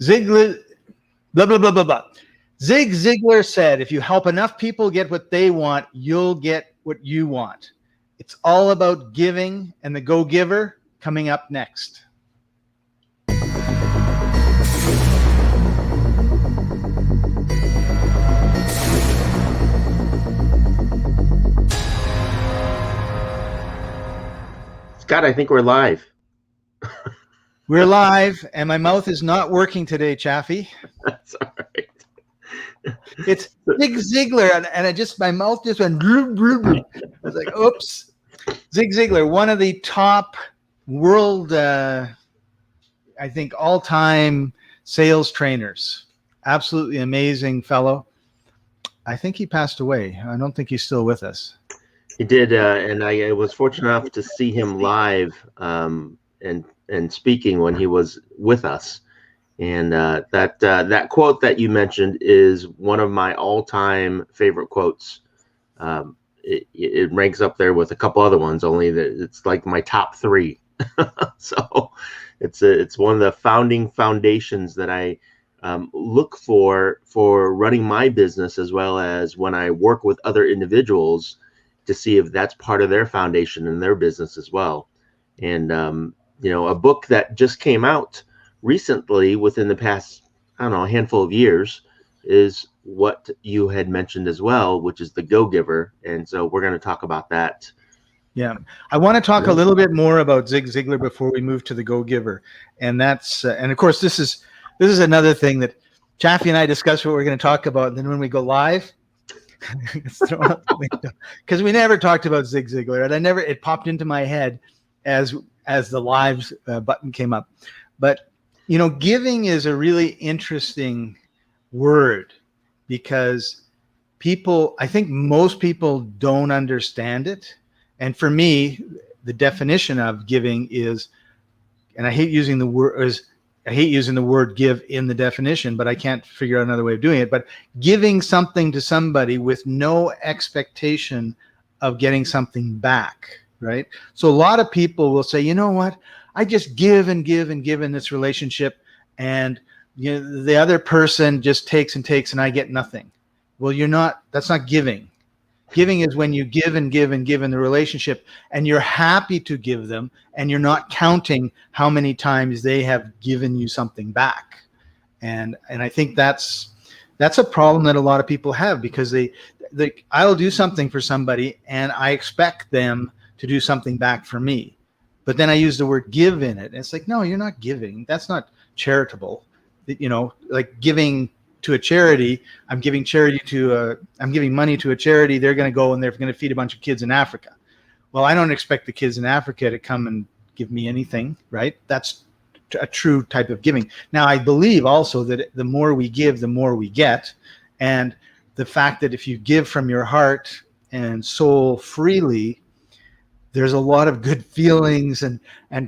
Ziglar, blah, blah, blah, blah, blah. Zig Ziglar said, if you help enough people get what they want, you'll get what you want. It's all about giving, and the go-giver coming up next. Scott, I think we're live. We're live, and my mouth is not working today, Chaffee. That's all right. It's Zig Ziglar, and my mouth just went. Bloop, bloop, bloop. I was like, "Oops!" Zig Ziglar, one of the top world, I think, all-time sales trainers. Absolutely amazing fellow. I think he passed away. I don't think he's still with us. He did, and I was fortunate enough to see him live and speaking when he was with us. And that quote that you mentioned is one of my all-time favorite quotes. It ranks up there with a couple other ones, only that it's like my top three. So it's one of the founding foundations that I look for running my business, as well as when I work with other individuals, to see if that's part of their foundation in their business as well. And a book that just came out recently within the past, I don't know, a handful of years, is what you had mentioned as well, which is The Go-Giver. And so we're going to talk about that. Yeah, I want to talk a little bit more about Zig Ziglar before we move to The Go-Giver. And that's and of course this is another thing that Chaffee and I discuss what we're going to talk about, and then when we go live, because we never talked about Zig Ziglar, and it popped into my head as the lives button came up. But giving is a really interesting word, because I think most people don't understand it. And for me, the definition of giving is, and I hate using the word give in the definition, but I can't figure out another way of doing it, but giving something to somebody with no expectation of getting something back, right? So a lot of people will say, you know what, I just give and give and give in this relationship, and the other person just takes and takes and I get nothing. Well, that's not giving. Giving is when you give and give and give in the relationship, and you're happy to give them, and you're not counting how many times they have given you something back. And I think that's a problem that a lot of people have, because I'll do something for somebody and I expect them to do something back for me. But then I use the word give in it. And it's like, no, you're not giving. That's not charitable. Like giving to a charity, I'm giving money to a charity. They're going to go and they're going to feed a bunch of kids in Africa. Well, I don't expect the kids in Africa to come and give me anything, right? That's a true type of giving. Now, I believe also that the more we give, the more we get. And the fact that if you give from your heart and soul freely, there's a lot of good feelings and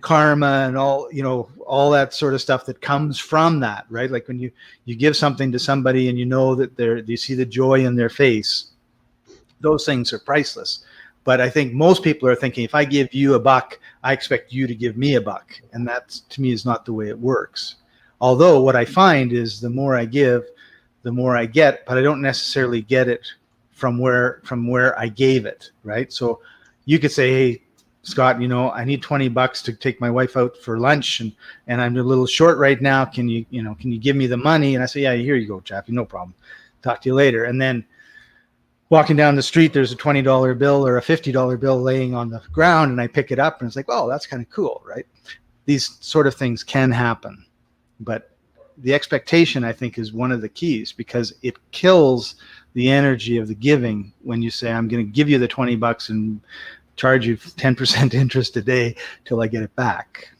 karma and all that sort of stuff that comes from that, right? Like when you give something to somebody and you know that you see the joy in their face, those things are priceless. But I think most people are thinking, if I give you $1, I expect you to give me $1. And that, to me, is not the way it works. Although what I find is the more I give, the more I get, but I don't necessarily get it from where I gave it, right? So you could say, hey, Scott, I need $20 to take my wife out for lunch, and I'm a little short right now. Can you give me the money? And I say, yeah, here you go, Chappie, no problem. Talk to you later. And then walking down the street, there's a $20 bill or a $50 bill laying on the ground, and I pick it up, and it's like, oh, that's kind of cool, right? These sort of things can happen, but the expectation, I think, is one of the keys, because it kills the energy of the giving when you say, I'm going to give you the $20 and charge you 10% interest a day till I get it back.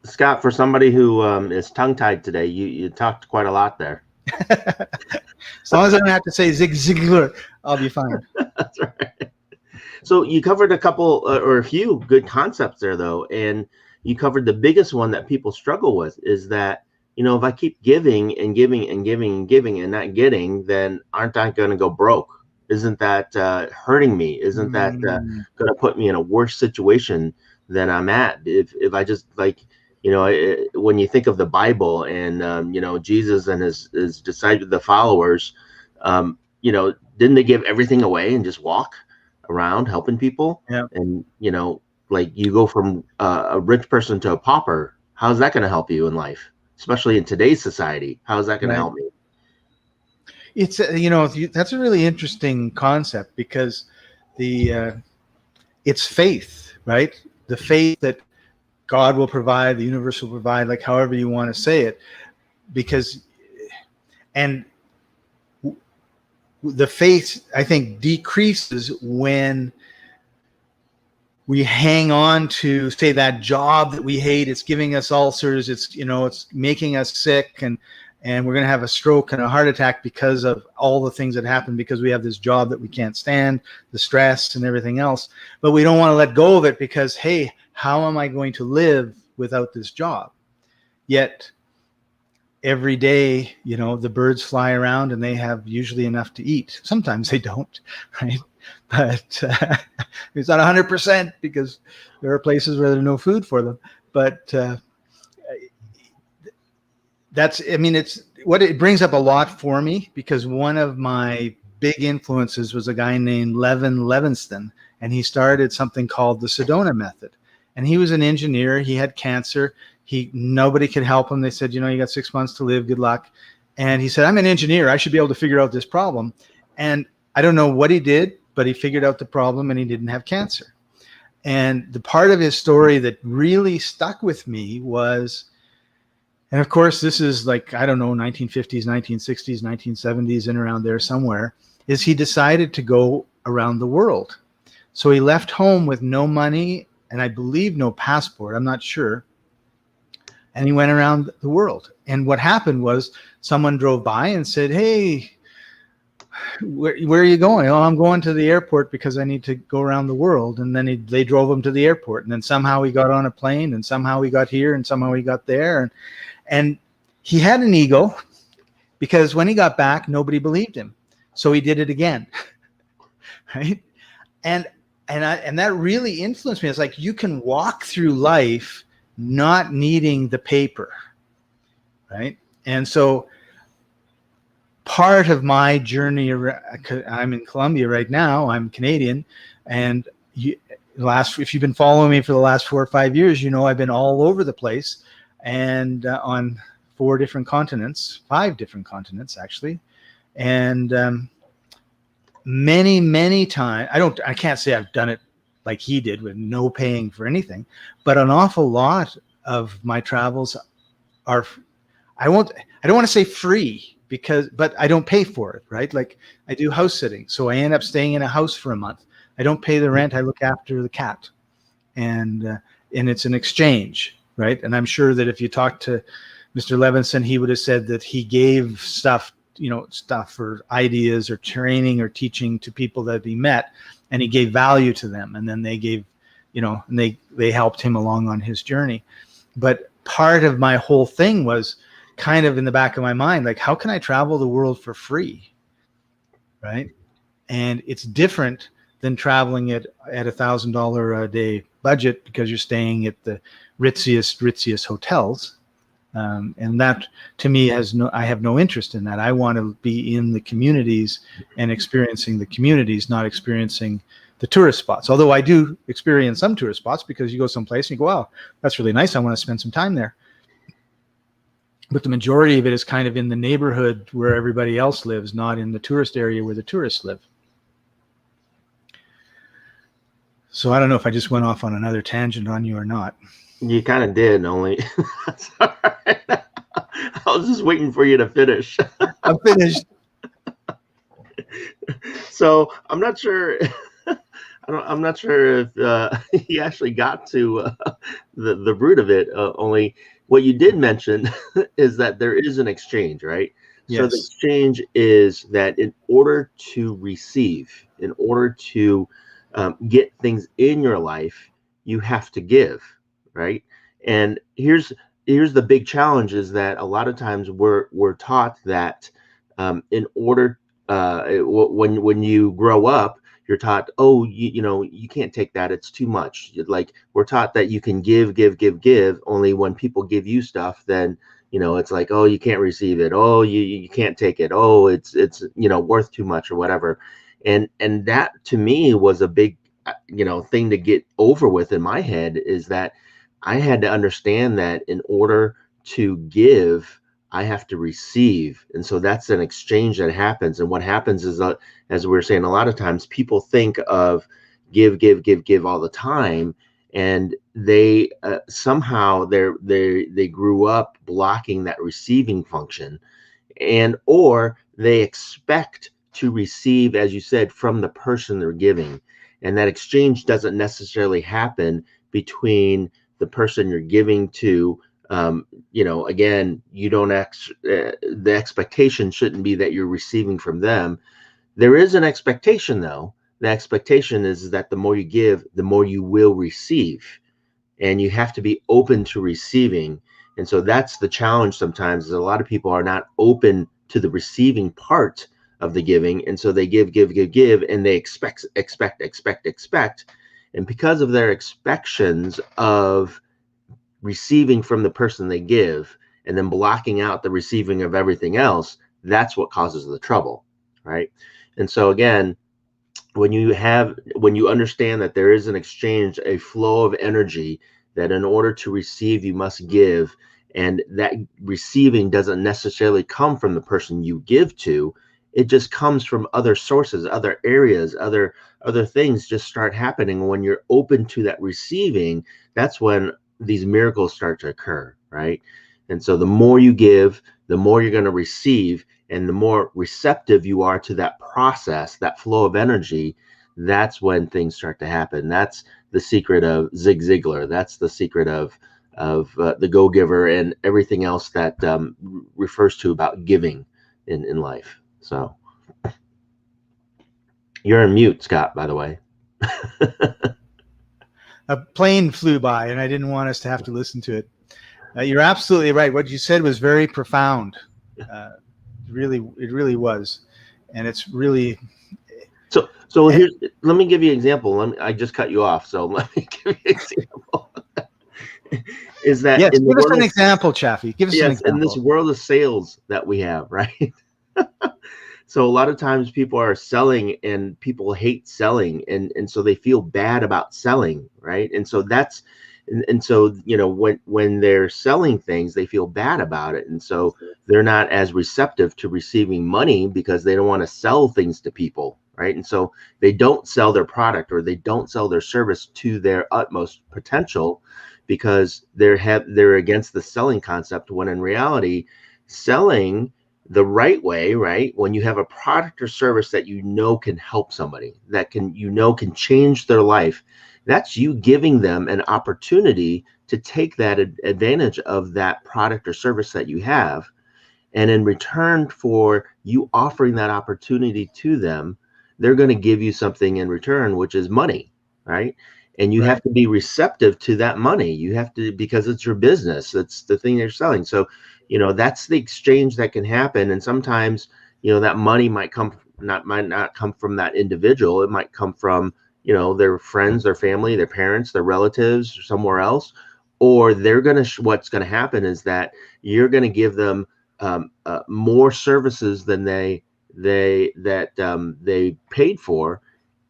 Scott, for somebody who is tongue-tied today, you talked quite a lot there. As long as I don't have to say Zig Ziglar, I'll be fine. That's right. So you covered a couple or a few good concepts there, though, and you covered the biggest one that people struggle with, is that if I keep giving and giving and giving and giving and not getting, then aren't I going to go broke? Isn't that hurting me? Isn't that going to put me in a worse situation than I'm at? If I just when you think of the Bible and Jesus and his disciples, the followers, didn't they give everything away and just walk around helping people? Yeah. And like you go from a rich person to a pauper. How's that going to help you in life, especially in today's society? How is that going to help me? It's that's a really interesting concept, because it's faith, right? The faith that God will provide, the universe will provide, like however you want to say it, and the faith, I think, decreases when we hang on to, say, that job that we hate. It's giving us ulcers. It's making us sick, and we're going to have a stroke and a heart attack because of all the things that happen, because we have this job that we can't stand, the stress and everything else. But we don't want to let go of it because, hey, how am I going to live without this job? Yet every day, the birds fly around and they have usually enough to eat. Sometimes they don't, right? But it's not 100%, because there are places where there's no food for them. But it brings up a lot for me, because one of my big influences was a guy named Levin Levinston, and he started something called the Sedona method. And he was an engineer. He had cancer. Nobody could help him. They said, you got 6 months to live. Good luck. And he said, I'm an engineer. I should be able to figure out this problem. And I don't know what he did, but he figured out the problem, and he didn't have cancer. And the part of his story that really stuck with me was, and of course, this is like, I don't know, 1950s, 1960s, 1970s, and around there somewhere, is he decided to go around the world. So he left home with no money, and I believe no passport. I'm not sure. And he went around the world. And what happened was, someone drove by and said, hey, where are you going? Oh, I'm going to the airport because I need to go around the world. And then they drove him to the airport. And then somehow he got on a plane, and somehow he got here, and somehow he got there. And he had an ego, because when he got back, nobody believed him. So he did it again. Right? And that really influenced me. It's like, you can walk through life not needing the paper, right? And so part of my journey, I'm in Colombia right now. I'm Canadian, and if you've been following me for the last 4 or 5 years, I've been all over the place, and on 5 different continents actually, and many times. I can't say I've done it like he did with no paying for anything, but an awful lot of my travels are, I don't want to say free, but I don't pay for it, right? Like, I do house sitting, so I end up staying in a house for a month. I don't pay the rent. I look after the cat, and it's an exchange, right? And I'm sure that if you talk to Mr. Levinson, he would have said that he gave stuff or ideas or training or teaching to people that he met, and he gave value to them, and then they gave, and they helped him along on his journey. But part of my whole thing was kind of in the back of my mind, like, how can I travel the world for free, right? And it's different than traveling at $1,000 a day budget, because you're staying at the ritziest hotels. And that, to me, I have no interest in that. I want to be in the communities and experiencing the communities, not experiencing the tourist spots. Although I do experience some tourist spots, because you go someplace and you go, wow, that's really nice. I want to spend some time there. But the majority of it is kind of in the neighborhood where everybody else lives, not in the tourist area where the tourists live. So I don't know if I just went off on another tangent on you or not. You kind of did, only. That's all right. I was just waiting for you to finish. I'm finished. So I'm not sure. I'm not sure if he actually got to the root of it. Only what you did mention is that there is an exchange, right? Yes. So the exchange is that in order to receive, in order to get things in your life, you have to give, right? And here's the big challenge, is that a lot of times we're taught that in order when you grow up, you're taught, oh, you can't take that, it's too much. Like, we're taught that you can give, only when people give you stuff, then it's like, oh, you can't receive it, oh, you can't take it, oh, it's worth too much or whatever. And that to me was a big thing to get over with in my head, is that I had to understand that in order to give, I have to receive. And so that's an exchange that happens. And what happens is, as we were saying, a lot of times people think of give all the time, and they somehow they grew up blocking that receiving function, and or they expect to receive, as you said, from the person they're giving. And that exchange doesn't necessarily happen between the person you're giving to. Again, you don't the expectation shouldn't be that you're receiving from them. There is an expectation, though. The expectation is that the more you give, the more you will receive, and you have to be open to receiving. And so that's the challenge sometimes, is a lot of people are not open to the receiving part of the giving, and so they give, and they expect. And because of their expectations of receiving from the person they give, and then blocking out the receiving of everything else, that's what causes the trouble, right? And so again, when you understand that there is an exchange, a flow of energy, that in order to receive, you must give, and that receiving doesn't necessarily come from the person you give to, it just comes from other sources, other areas, other things just start happening. When you're open to that receiving, that's when these miracles start to occur, right? And so the more you give, the more you're going to receive, and the more receptive you are to that process, that flow of energy, that's when things start to happen. That's the secret of Zig Ziglar. That's the secret of the go-giver, and everything else that refers to about giving in life. So you're on mute, Scott, by the way. A plane flew by, and I didn't want us to have to listen to it. You're absolutely right. What you said was very profound. It really was, and it's really. So here's. Let me give you an example. I just cut you off, so let me give you an example. Is that yes? Give us an example, Chaffee. Give us an example. In this world of sales that we have, right? So a lot of times people are selling, and people hate selling, and so they feel bad about selling, right? And so that's, and so when they're selling things, they feel bad about it, and so they're not as receptive to receiving money, because they don't want to sell things to people, right? And so they don't sell their product, or they don't sell their service to their utmost potential, because they're against the selling concept, when in reality, selling the right way, right? When you have a product or service that can help somebody, that can change their life, that's you giving them an opportunity to take that advantage of that product or service that you have. And in return for you offering that opportunity to them, they're going to give you something in return, which is money, right? And you have to be receptive to that money. You have to, because it's your business. It's the thing they're selling. So, that's the exchange that can happen. And sometimes, that money might not come from that individual. It might come from, their friends, their family, their parents, their relatives, or somewhere else. Or what's going to happen is that you're going to give them more services than they paid for.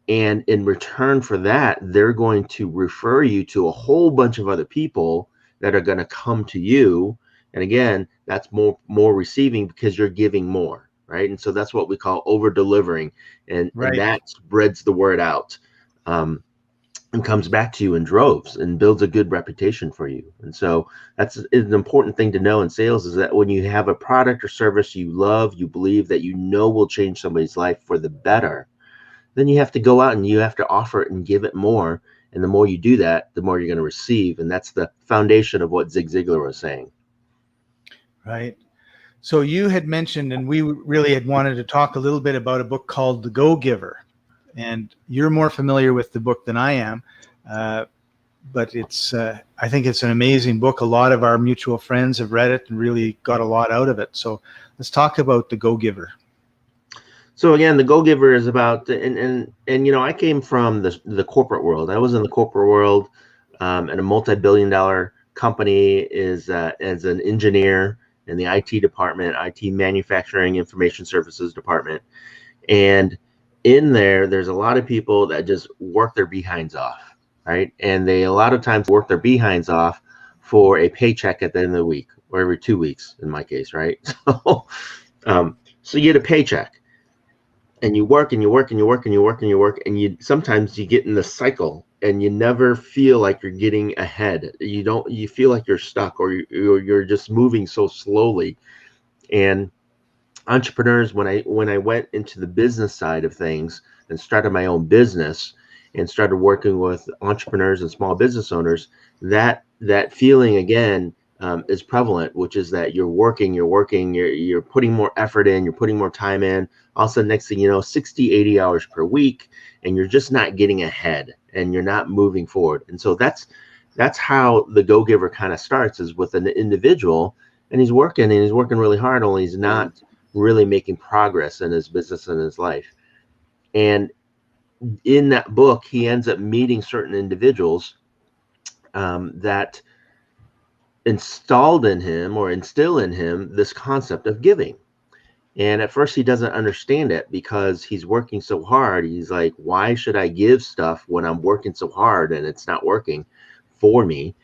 And in return for that, they're going to refer you to a whole bunch of other people that are going to come to you. And again, that's more receiving, because you're giving more, right? And so that's what we call over delivering, and that spreads the word out, and comes back to you in droves, and builds a good reputation for you. And so that's an important thing to know in sales, is that when you have a product or service you love, you believe that will change somebody's life for the better, then you have to go out and you have to offer it and give it more. And the more you do that, the more you're going to receive. And that's the foundation of what Zig Ziglar was saying. Right. So you had mentioned, and we really had wanted to talk a little bit about a book called The Go-Giver. And you're more familiar with the book than I am. But I think it's an amazing book. A lot of our mutual friends have read it and really got a lot out of it. So let's talk about The Go-Giver. So again, the Go Giver is about, and I came from the corporate world. I was in the corporate world, at a multi-billion-dollar company as an engineer in the IT department, IT manufacturing information services department, and in there's a lot of people that just work their behinds off, right? And they a lot of times work their behinds off for a paycheck at the end of the week or every 2 weeks in my case, right? So you get a paycheck and you work and you work and you work and you work and you work and you sometimes you get in the cycle and you never feel like you're getting ahead. You feel like you're stuck or you're just moving so slowly. And entrepreneurs, when I went into the business side of things and started my own business and started working with entrepreneurs and small business owners, that feeling again is prevalent, which is that you're working, you're putting more effort in, you're putting more time in. Also, next thing you know, 60, 80 hours per week, and you're just not getting ahead and you're not moving forward. And so that's how the Go Giver kind of starts, is with an individual, and he's working really hard, only he's not really making progress in his business and his life. And in that book, he ends up meeting certain individuals that instill in him this concept of giving. And at first he doesn't understand it because he's working so hard. He's like, why should I give stuff when I'm working so hard and it's not working for me?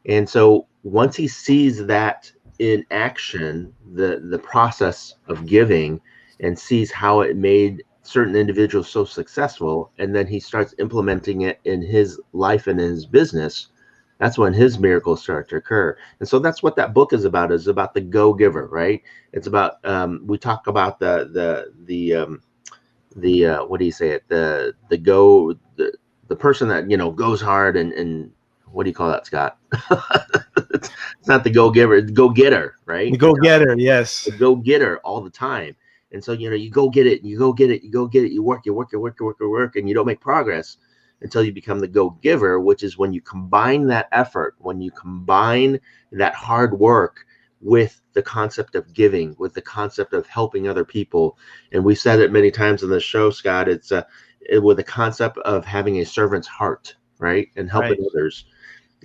And so once he sees that in action, the process of giving, and sees how it made certain individuals so successful, and then he starts implementing it in his life and in his business, that's when his miracles start to occur. And so that's what that book is about the Go Giver, right? It's about we talk about the what do you say it, the person that goes hard and what do you call that, Scott? It's not the Go Giver, it's Go Getter, right? The Go Getter, yes. The Go Getter all the time. And so you go get it, you go get it, you work, and you don't make progress until you become the Go Giver, which is when you combine that effort, when you combine that hard work with the concept of giving, with the concept of helping other people. And we said it many times on the show, Scott, it's with the concept of having a servant's heart, right? And helping others.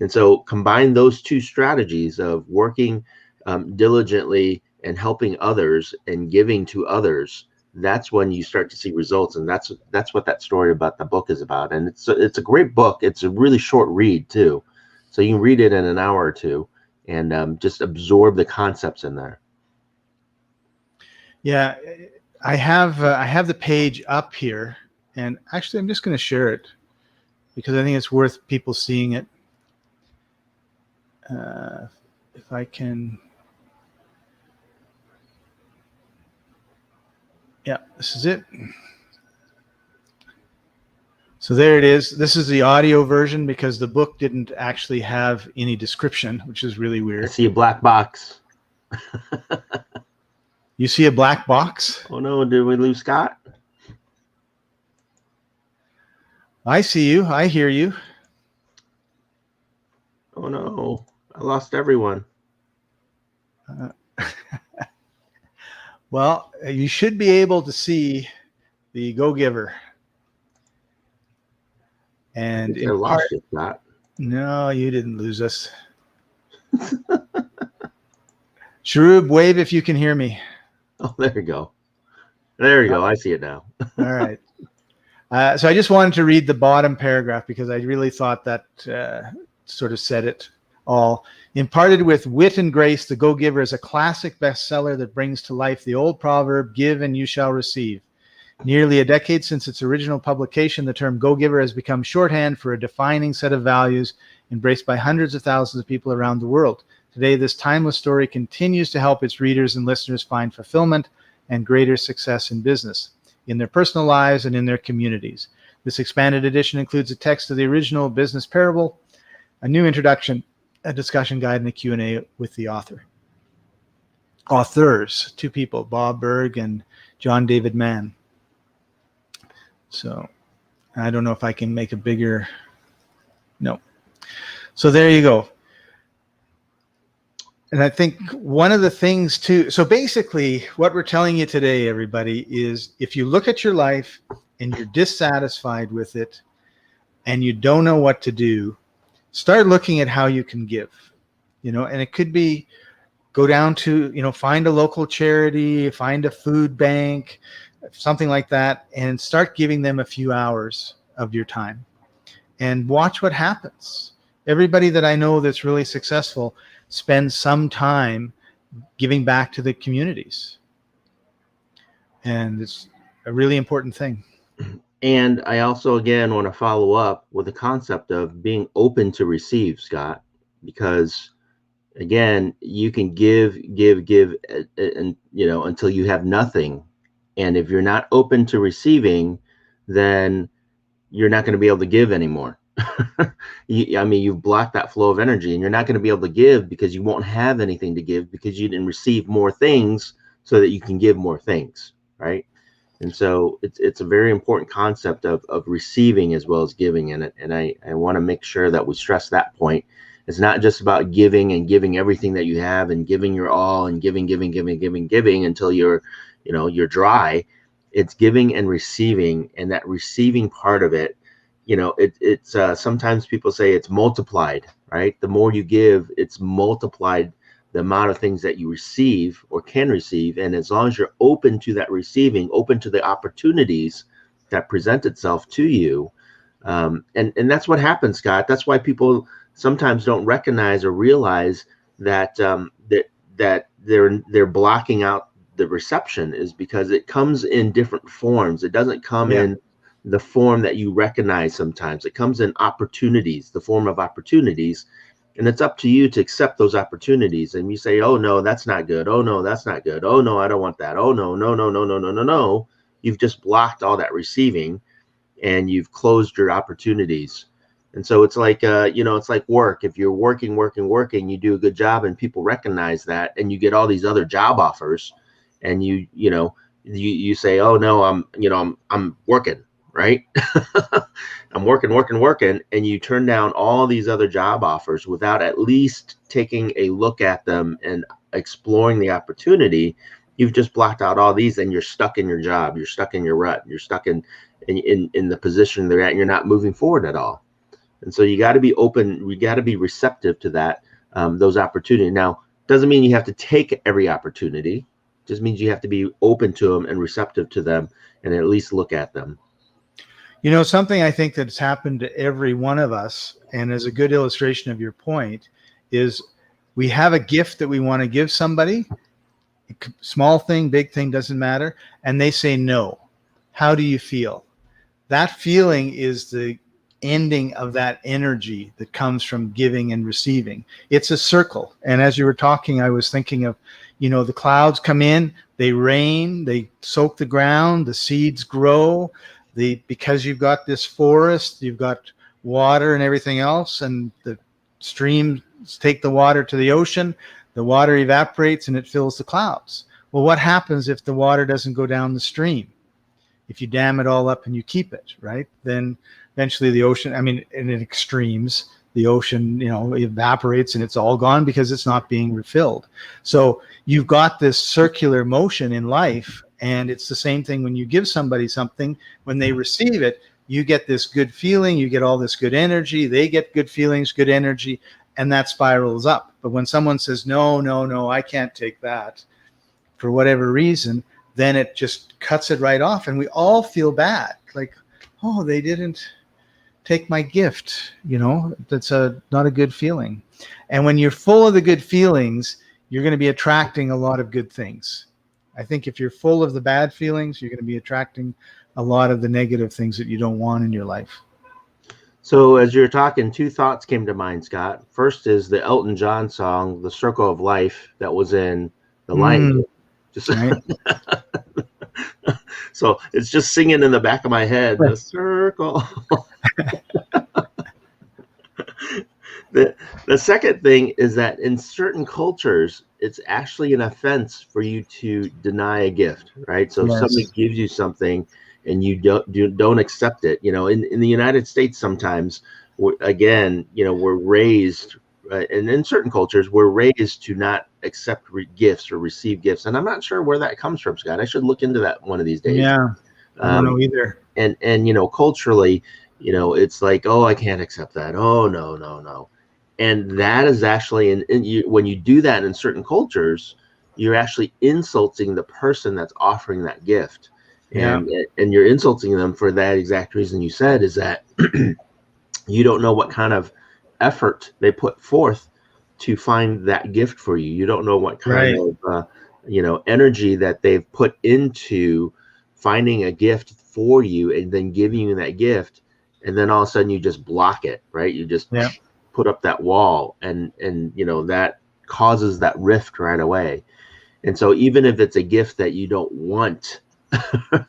And so combine those two strategies of working diligently and helping others and giving to others. That's when you start to see results, and that's what that story about the book is about. And it's a great book. It's a really short read too, so you can read it in an hour or two and just absorb the concepts in there. Yeah, I have the page up here, and actually I'm just going to share it because I think it's worth people seeing it. If I can. Yeah, this is it. So there it is. This is the audio version because the book didn't actually have any description, which is really weird. I see a black box. You see a black box? Oh no, did we lose Scott? I see you. I hear you. Oh no, I lost everyone. Well, you should be able to see the Go Giver. And I lost you, Scott. No, you didn't lose us. Sharub, wave if you can hear me. Oh, there you go. There you go. I see it now. All right. So I just wanted to read the bottom paragraph because I really thought that sort of said it all. Imparted with wit and grace, The Go Giver is a classic bestseller that brings to life the old proverb, give and you shall receive. Nearly a decade since its original publication, the term Go Giver has become shorthand for a defining set of values embraced by hundreds of thousands of people around the world. Today, this timeless story continues to help its readers and listeners find fulfillment and greater success in business, in their personal lives, and in their communities. This expanded edition includes a text of the original business parable, a new introduction, a discussion guide, and a Q&A with the author. Authors, two people, Bob Berg and John David Mann. So I don't know if I can make a bigger, no. So there you go. And I think one of the things too, so basically what we're telling you today, everybody, is if you look at your life and you're dissatisfied with it and you don't know what to do, start looking at how you can give, and it could be go down to, find a local charity, find a food bank, something like that, and start giving them a few hours of your time and watch what happens. Everybody that I know that's really successful spends some time giving back to the communities. And it's a really important thing. And I also, again, want to follow up with the concept of being open to receive, Scott, because again, you can give, and until you have nothing. And if you're not open to receiving, then you're not going to be able to give anymore. You've blocked that flow of energy, and you're not going to be able to give because you won't have anything to give because you didn't receive more things so that you can give more things, right? And so it's a very important concept of receiving as well as giving in it. And I want to make sure that we stress that point. It's not just about giving and giving everything that you have and giving your all and giving until you're dry. It's giving and receiving, and that receiving part of it, it's sometimes people say it's multiplied, right? The more you give, it's multiplied the amount of things that you receive or can receive. And as long as you're open to that receiving, open to the opportunities that present itself to you, and that's what happens, Scott. That's why people sometimes don't recognize or realize that that they're blocking out the reception, is because it comes in different forms. It doesn't come in the form that you recognize. Sometimes it comes in opportunities, the form of opportunities, and it's up to you to accept those opportunities. And you say, oh no, that's not good. Oh no, that's not good. Oh no, I don't want that. Oh no. You've just blocked all that receiving, and you've closed your opportunities. And so it's like, it's like work. If you're working, you do a good job and people recognize that, and you get all these other job offers, and you say, oh no, I'm working, right? I'm working. And you turn down all these other job offers without at least taking a look at them and exploring the opportunity. You've just blocked out all these, and you're stuck in your job. You're stuck in your rut. You're stuck in the position they're at, and you're not moving forward at all. And so you got to be open. We got to be receptive to that, those opportunities. Now, doesn't mean you have to take every opportunity. It just means you have to be open to them and receptive to them, and at least look at them. Something I think that's happened to every one of us, and is a good illustration of your point, is we have a gift that we want to give somebody. Small thing, big thing, doesn't matter. And they say no. How do you feel? That feeling is the ending of that energy that comes from giving and receiving. It's a circle. And as you were talking, I was thinking of, the clouds come in, they rain, they soak the ground, the seeds grow. Because you've got this forest, you've got water and everything else, and the streams take the water to the ocean, the water evaporates and it fills the clouds. Well, what happens if the water doesn't go down the stream? If you dam it all up and you keep it, right? Then eventually the ocean, in extremes, the ocean, evaporates and it's all gone because it's not being refilled. So you've got this circular motion in life, and it's the same thing when you give somebody something. When they receive it, you get this good feeling, you get all this good energy, they get good feelings, good energy, and that spirals up. But when someone says, no, I can't take that for whatever reason, then it just cuts it right off. And we all feel bad. Like, oh, they didn't take my gift. That's not a good feeling. And when you're full of the good feelings, you're going to be attracting a lot of good things. I think if you're full of the bad feelings, you're going to be attracting a lot of the negative things that you don't want in your life. So as you're talking, two thoughts came to mind, Scott. First is the Elton John song, The Circle of Life, that was in The Lion King. Right. So it's just singing in the back of my head, The Circle. The second thing is that in certain cultures, it's actually an offense for you to deny a gift, right? So if somebody gives you something and you don't accept it, in the United States, sometimes, we're raised and in certain cultures, we're raised to not accept gifts or receive gifts. And I'm not sure where that comes from, Scott. I should look into that one of these days. Yeah, I don't know either. And culturally, it's like, oh, I can't accept that. Oh, no, no, no. And that is actually, when you do that in certain cultures, you're actually insulting the person that's offering that gift. Yeah. And you're insulting them for that exact reason you said, is that you don't know what kind of effort they put forth to find that gift for you. You don't know what kind of energy that they've put into finding a gift for you and then giving you that gift, and then all of a sudden you just block it, right? You just put up that wall, and that causes that rift right away. And so even if it's a gift that you don't want,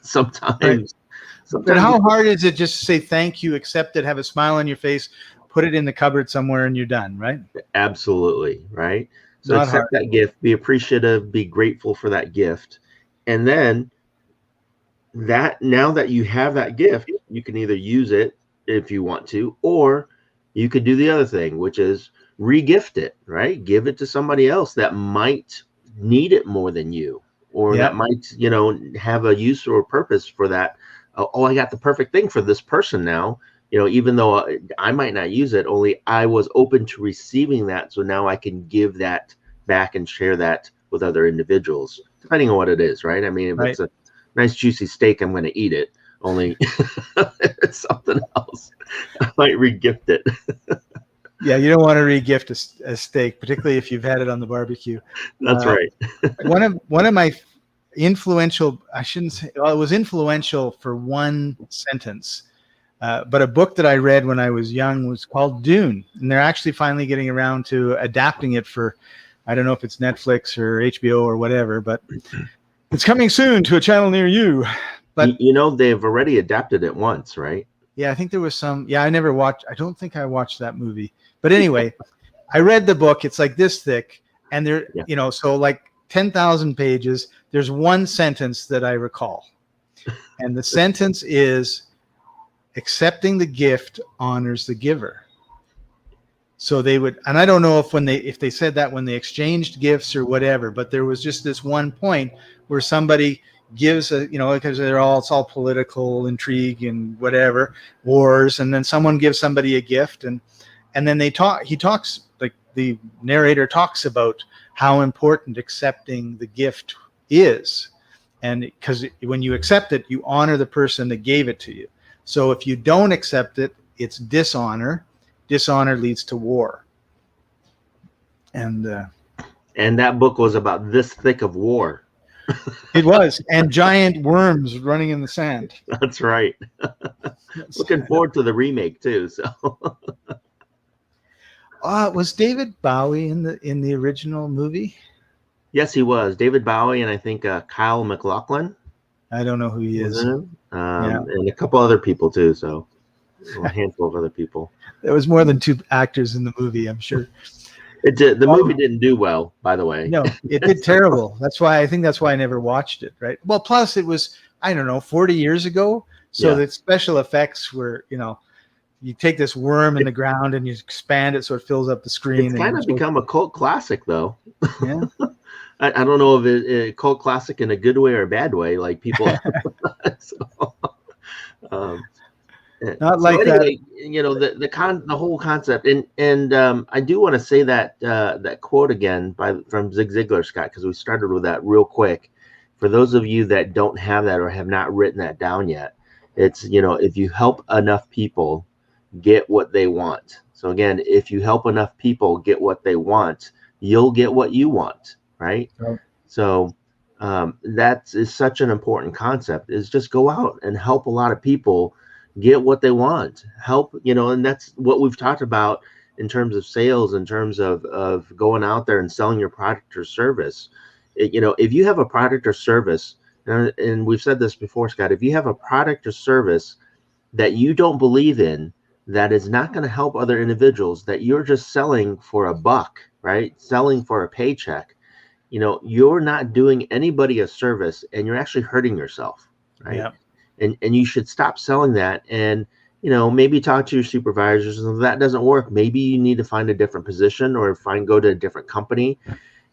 sometimes but how hard is it just to say thank you, accept it, have a smile on your face, put it in the cupboard somewhere, and you're done, right? Absolutely, right? So Not accept hard. that gift, be appreciative, be grateful for that gift. And then now that you have that gift, you can either use it if you want to, or you could do the other thing, which is re-gift it, right? Give it to somebody else that might need it more than you, or that might, have a use or a purpose for that. Oh, I got the perfect thing for this person now, even though I might not use it, only I was open to receiving that. So now I can give that back and share that with other individuals, depending on what it is, right? I mean, if it's a nice juicy steak, I'm going to eat it. Only if it's something else, I might re-gift it. Yeah, you don't want to re-gift a steak, particularly if you've had it on the barbecue. That's right. one of my influential, I shouldn't say, well, it was influential for one sentence, but a book that I read when I was young was called Dune, and they're actually finally getting around to adapting it for, I don't know if it's Netflix or HBO or whatever, but it's coming soon to a channel near you. But they've already adapted it once, right? Yeah, I think there was some. Yeah, I don't think I watched that movie. But anyway, I read the book. It's like this thick, and there, so like 10,000 pages. There's one sentence that I recall, and the sentence is, "Accepting the gift honors the giver." So they would, and I don't know if they said that when they exchanged gifts or whatever, but there was just this one point where somebody gives because it's all political intrigue and whatever, wars, and then someone gives somebody a gift, and then he talks, like the narrator talks about how important accepting the gift is, and because when you accept it, you honor the person that gave it to you. So if you don't accept it, it's dishonor. Dishonor leads to war. And that book was about this thick of war. It was, and giant worms running in the sand. That's right. Looking forward to the remake too. So, was David Bowie in the original movie? Yes, he was. David Bowie, and I think Kyle MacLachlan. I don't know who he is. And a couple other people too. So, a handful of other people. There was more than two actors in the movie, I'm sure. It did. The movie didn't do well, by the way. No, it did terrible. That's why I never watched it. Right. Well, plus it was, I don't know, 40 years ago. So the special effects were, you take this worm in the ground and you expand it so it fills up the screen. It's kind of become a cult classic, though. Yeah. I don't know if it's a cult classic in a good way or a bad way. Like people. Not like that. The whole concept, and I do want to say that quote again from Zig Ziglar, Scott, because we started with that real quick. For those of you that don't have that or have not written that down yet, it's if you help enough people get what they want. So again, if you help enough people get what they want, you'll get what you want, right? So that is such an important concept. Is just go out and help a lot of people get what they want, help, and that's what we've talked about in terms of sales, in terms of going out there and selling your product or service. If you have a product or service, and we've said this before, Scott, if you have a product or service that you don't believe in, that is not going to help other individuals, that you're just selling for a buck, right? Selling for a paycheck, you're not doing anybody a service, and you're actually hurting yourself, right? Yeah. And you should stop selling that. And maybe talk to your supervisors. And if that doesn't work, maybe you need to find a different position or go to a different company.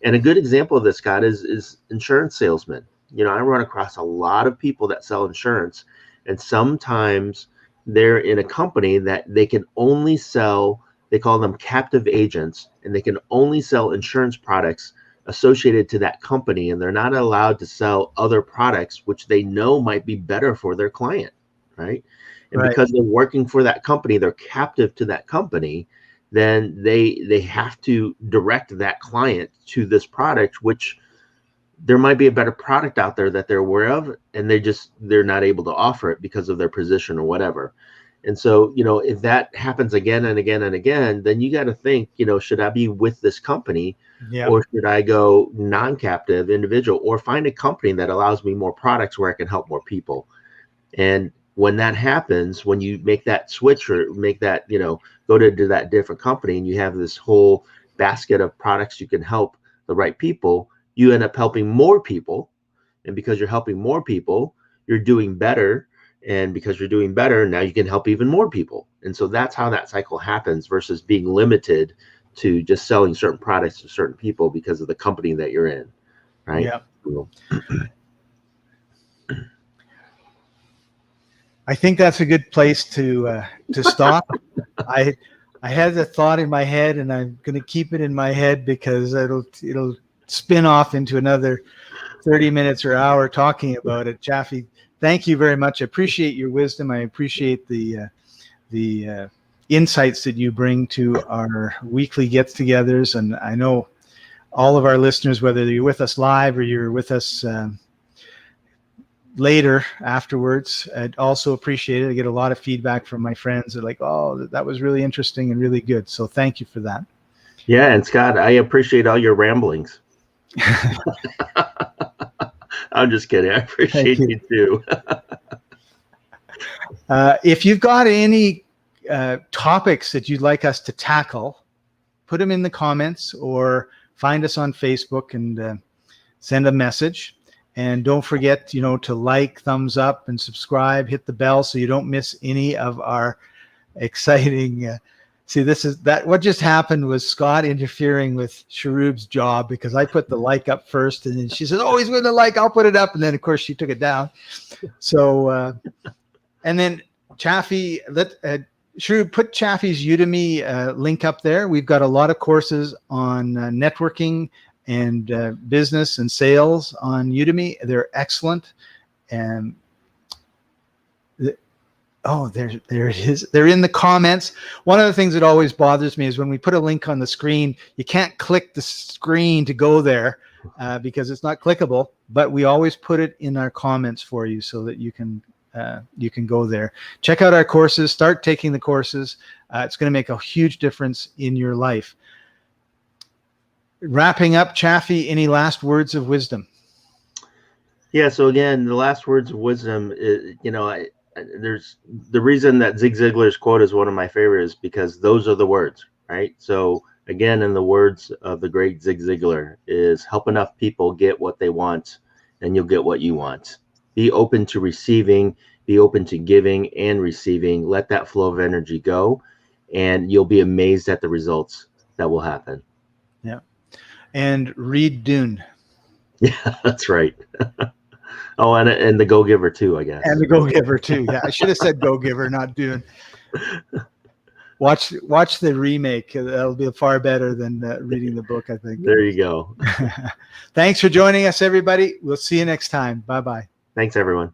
And a good example of this, Scott, is insurance salesmen. I run across a lot of people that sell insurance, and sometimes they're in a company that they can only sell, they call them captive agents, and they can only sell insurance products associated to that company, and they're not allowed to sell other products which they know might be better for their client, right? And Right. because they're working for that company, they're captive to that company, then they have to direct that client to this product, which there might be a better product out there that they're aware of, and they're not able to offer it because of their position or whatever. And so, if that happens again and again and again, then you got to think, should I be with this company, Yeah. or should I go non-captive individual, or find a company that allows me more products where I can help more people? And when that happens, when you make that switch or make that, go to that different company, and you have this whole basket of products you can help the right people, you end up helping more people. And because you're helping more people, you're doing better. And because you're doing better, now you can help even more people. And so that's how that cycle happens, versus being limited to just selling certain products to certain people because of the company that you're in, right? Yeah. I think that's a good place to stop. I had the thought in my head, and I'm going to keep it in my head because it'll spin off into another 30 minutes or hour talking about it. Chaffee, thank you very much. I appreciate your wisdom. I appreciate the insights that you bring to our weekly get-togethers, and I know all of our listeners, whether you're with us live or you're with us later afterwards, I'd also appreciate it. I get a lot of feedback from my friends. They're like, oh, that was really interesting and really good. So thank you for that. Yeah, and Scott, I appreciate all your ramblings. I'm just kidding. I appreciate you too. If you've got any topics that you'd like us to tackle, put them in the comments or find us on Facebook and send a message. And don't forget, to like, thumbs up, and subscribe. Hit the bell so you don't miss any of our exciting. What just happened was Scott interfering with Sharub's job, because I put the like up first, and then she said, "Oh, he's going to like. I'll put it up," and then of course she took it down. So, and then Chaffee, Sharub, put Chaffee's Udemy link up there. We've got a lot of courses on networking and business and sales on Udemy. They're excellent. And there it is. They're in the comments. One of the things that always bothers me is when we put a link on the screen, you can't click the screen to go there because it's not clickable, but we always put it in our comments for you so that you can go there. Check out our courses, start taking the courses. It's going to make a huge difference in your life. Wrapping up, Chaffee, any last words of wisdom? Yeah. So again, the last words of wisdom is, there's the reason that Zig Ziglar's quote is one of my favorites, because those are the words, right? So again, in the words of the great Zig Ziglar, is help enough people get what they want, and you'll get what you want. Be open to receiving, be open to giving and receiving. Let that flow of energy go, and you'll be amazed at the results that will happen. Yeah. And read Dune. Yeah, that's right. Oh, and the Go-Giver too, I guess. And the Go-Giver too. Yeah, I should have said Go-Giver, not Dune. Watch the remake. That'll be far better than reading the book, I think. There you go. Thanks for joining us, everybody. We'll see you next time. Bye-bye. Thanks, everyone.